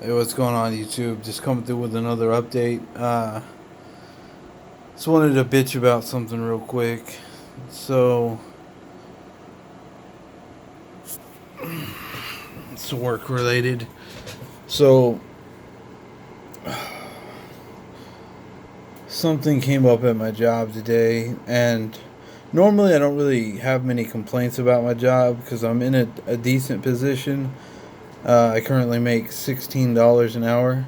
Hey, what's going on, YouTube? Just coming through with another update. Just wanted to bitch about something real quick. So, it's work related. So, something came up at my job today, and normally I don't really have many complaints about my job because I'm in a decent position. I currently make $16 an hour.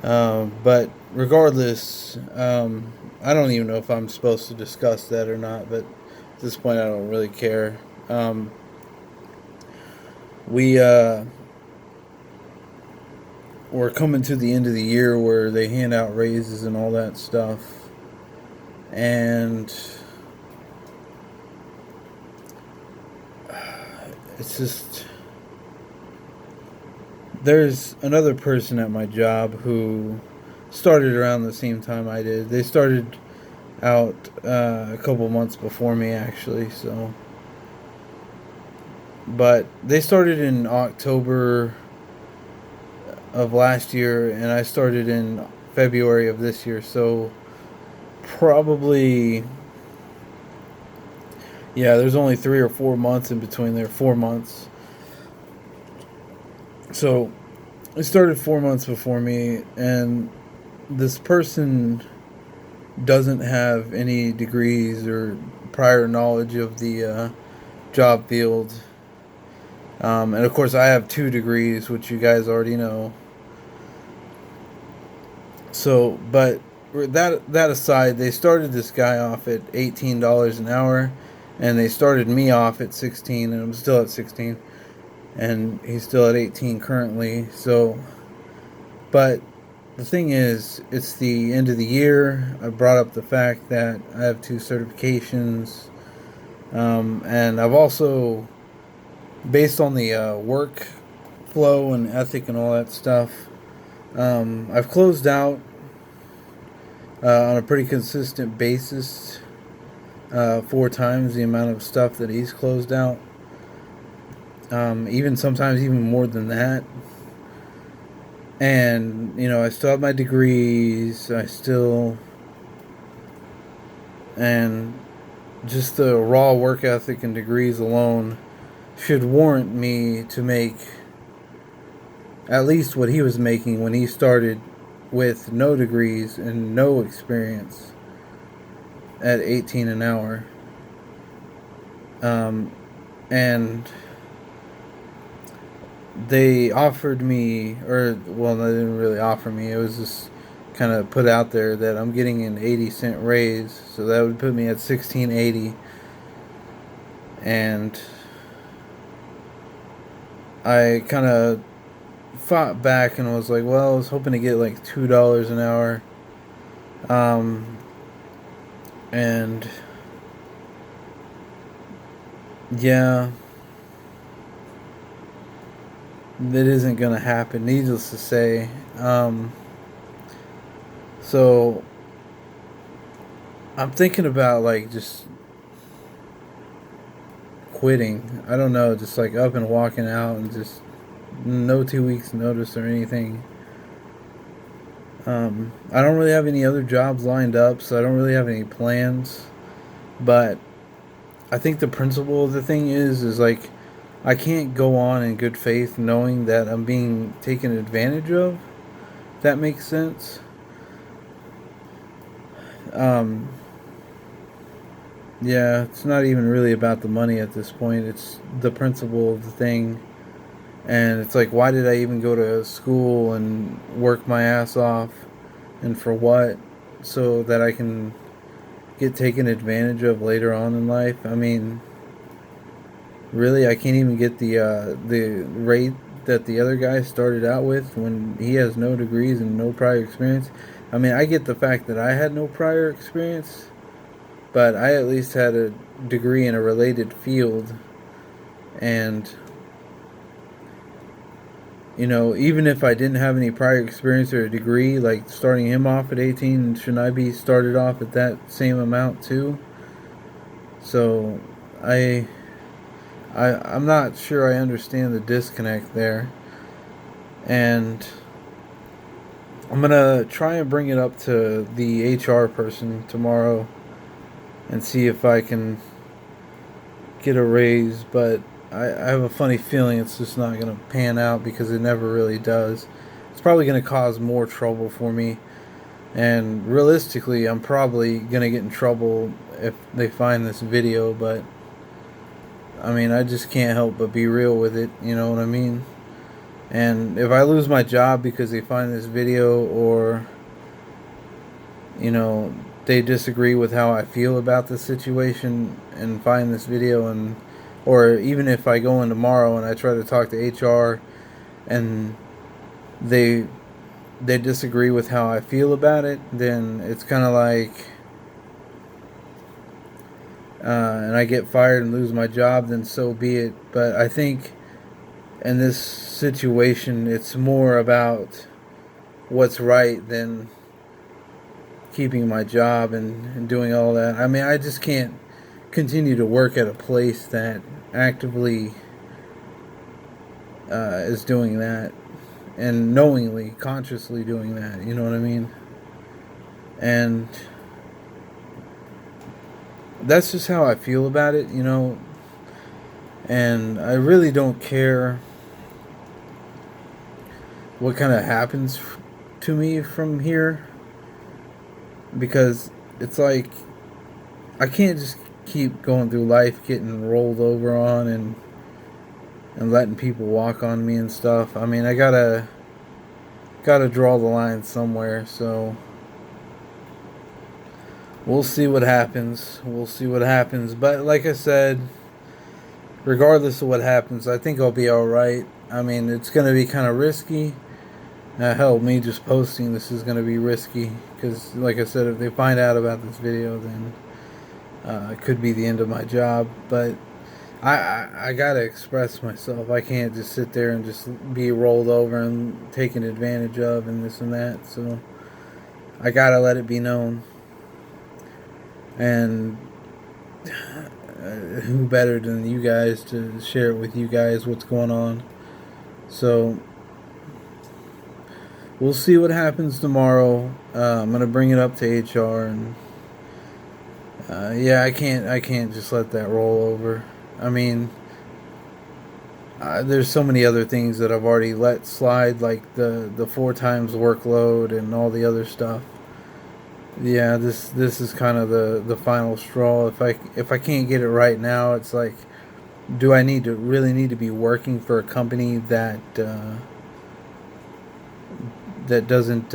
But regardless, I don't even know if I'm supposed to discuss that or not, but at this point, I don't really care. Um, we we're coming to the end of the year where they hand out raises and all that stuff, and it's just there's another person at my job who started around the same time I did. They started out a couple months before me, actually. So, but they started in October of last year, and I started in February of this year. So probably, yeah, there's only 3 or 4 months in between there. 4 months. So it started 4 months before me, and this person doesn't have any degrees or prior knowledge of the job field. And of course, I have 2 degrees, which you guys already know. So, but that aside, they started this guy off at $18 an hour, and they started me off at 16, and I'm still at 16, and he's still at 18 currently. So, but the thing is, it's the end of the year. I brought up the fact that I have 2 certifications, and I've also, based on the work flow and ethic and all that stuff, I've closed out on a pretty consistent basis 4 times the amount of stuff that he's closed out. Even sometimes even more than that. And I still have my degrees. And just the raw work ethic and degrees alone should warrant me to make at least what he was making when he started with no degrees and no experience at 18 an hour. And they offered me, or well, they didn't really offer me. It was just kind of put out there that I'm getting an 80 cent raise, so that would put me at 16.80. And I kind of fought back and was like, well, I was hoping to get like $2 an hour. And yeah, that isn't gonna happen, needless to say. So I'm thinking about like just quitting. I don't know, just like up and walking out and just no 2 weeks notice or anything. I don't really have any other jobs lined up, so I don't really have any plans. But I think the principle of the thing is like I can't go on in good faith knowing that I'm being taken advantage of. If that makes sense. Um, yeah, it's not even really about the money at this point. It's the principle of the thing. And it's like, why did I even go to school and work my ass off? And for what? So that I can get taken advantage of later on in life? I mean, really, I can't even get the rate that the other guy started out with when he has no degrees and no prior experience. I mean, I get the fact that I had no prior experience, but I at least had a degree in a related field. And even if I didn't have any prior experience or a degree, like starting him off at 18, shouldn't I be started off at that same amount too? So I'm not sure I understand the disconnect there. and I'm gonna try and bring it up to the HR person tomorrow and see if I can get a raise. But I have a funny feeling it's just not gonna pan out because it never really does. It's probably gonna cause more trouble for me, and realistically, I'm probably gonna get in trouble if they find this video. But I mean, I just can't help but be real with it. You know what I mean? And if I lose my job because they find this video, or you know, they disagree with how I feel about the situation and find this video, and or even if I go in tomorrow and I try to talk to HR and they they disagree with how I feel about it, then it's kind of like and I get fired and lose my job, then so be it. But I think in this situation, it's more about what's right than keeping my job and doing all that. I mean, I just can't continue to work at a place that actively is doing that and knowingly, consciously doing that. You know what I mean? And that's just how I feel about it, you know. And I really don't care what kind of happens to me from here, because it's like I can't just keep going through life getting rolled over on and letting people walk on me and stuff. I mean, I gotta draw the line somewhere. So we'll see what happens. We'll see what happens. But like I said, regardless of what happens, I think I'll be all right. I mean, it's gonna be kind of risky. Hell, me just posting this is gonna be risky because, like I said, if they find out about this video, then it could be the end of my job. But I gotta express myself. I can't just sit there and just be rolled over and taken advantage of and this and that. So I gotta let it be known. And who better than you guys to share it with you guys what's going on? So we'll see what happens tomorrow. I'm gonna bring it up to HR, and yeah, I can't just let that roll over. I mean, there's so many other things that I've already let slide, like the 4 times workload and all the other stuff. Yeah, this is kind of the final straw. If I can't get it right now, it's like, do I really need to be working for a company that that doesn't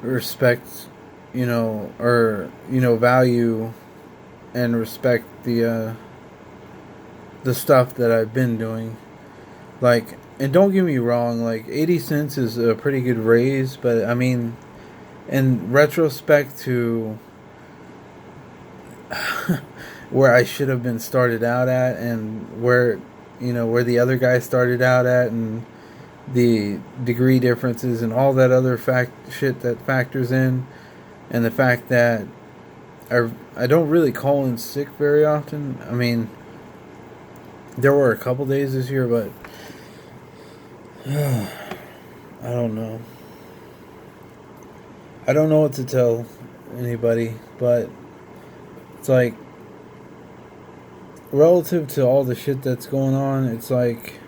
respect, you know, or you know, value and respect the stuff that I've been doing. Like, and don't get me wrong, like 80 cents is a pretty good raise, but I mean, in retrospect to where I should have been started out at, and where, you know, where the other guy started out at, and the degree differences and all that other shit that factors in, and the fact that I don't really call in sick very often. I mean, there were a couple days this year, but I don't know. I don't know what to tell anybody, but it's like, relative to all the shit that's going on, it's like,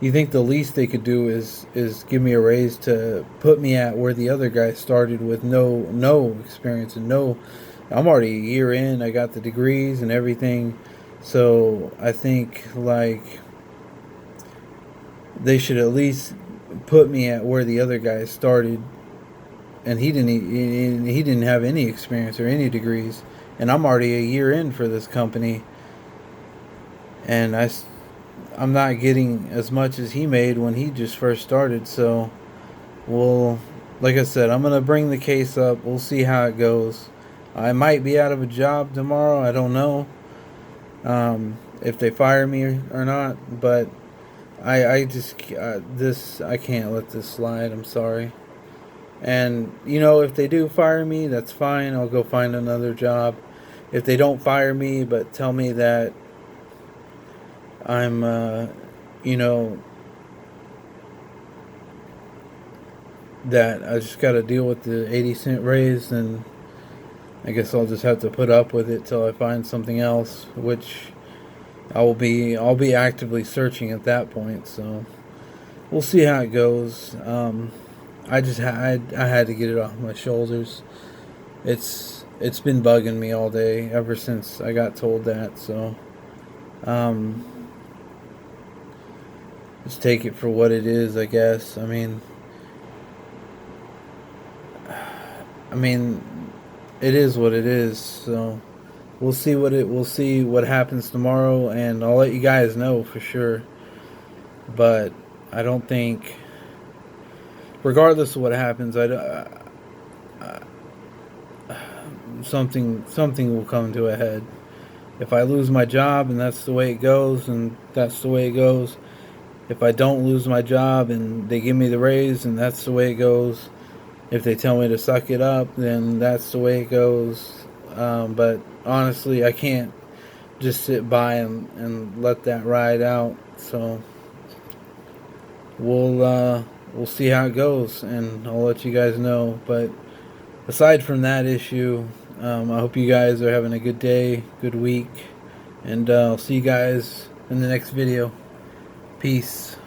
you think the least they could do is give me a raise to put me at where the other guy started with no experience and no. I'm already a year in. I got the degrees and everything, so I think like they should at least put me at where the other guy started, and he didn't have any experience or any degrees, and I'm already a year in for this company, and I'm not getting as much as he made when he just first started. So, well, like I said, I'm gonna bring the case up. We'll see how it goes. I might be out of a job tomorrow. I don't know if they fire me or not. But I just I can't let this slide. I'm sorry. And you know, if they do fire me, that's fine. I'll go find another job. If they don't fire me, but tell me that I'm, you know, that I just got to deal with the 80 cent raise, and I guess I'll just have to put up with it till I find something else, which I'll be actively searching at that point. So we'll see how it goes. I had to get it off my shoulders. It's been bugging me all day ever since I got told that. So um, just take it for what it is, I guess. I mean, it is what it is. So we'll see what happens tomorrow, and I'll let you guys know for sure. But I don't think, regardless of what happens, something will come to a head. If I lose my job and that's the way it goes, and that's the way it goes. If I don't lose my job and they give me the raise and that's the way it goes. If they tell me to suck it up, then that's the way it goes. But honestly, I can't just sit by and let that ride out. So we'll see how it goes, and I'll let you guys know. But aside from that issue, I hope you guys are having a good day, good week, and I'll see you guys in the next video. Peace.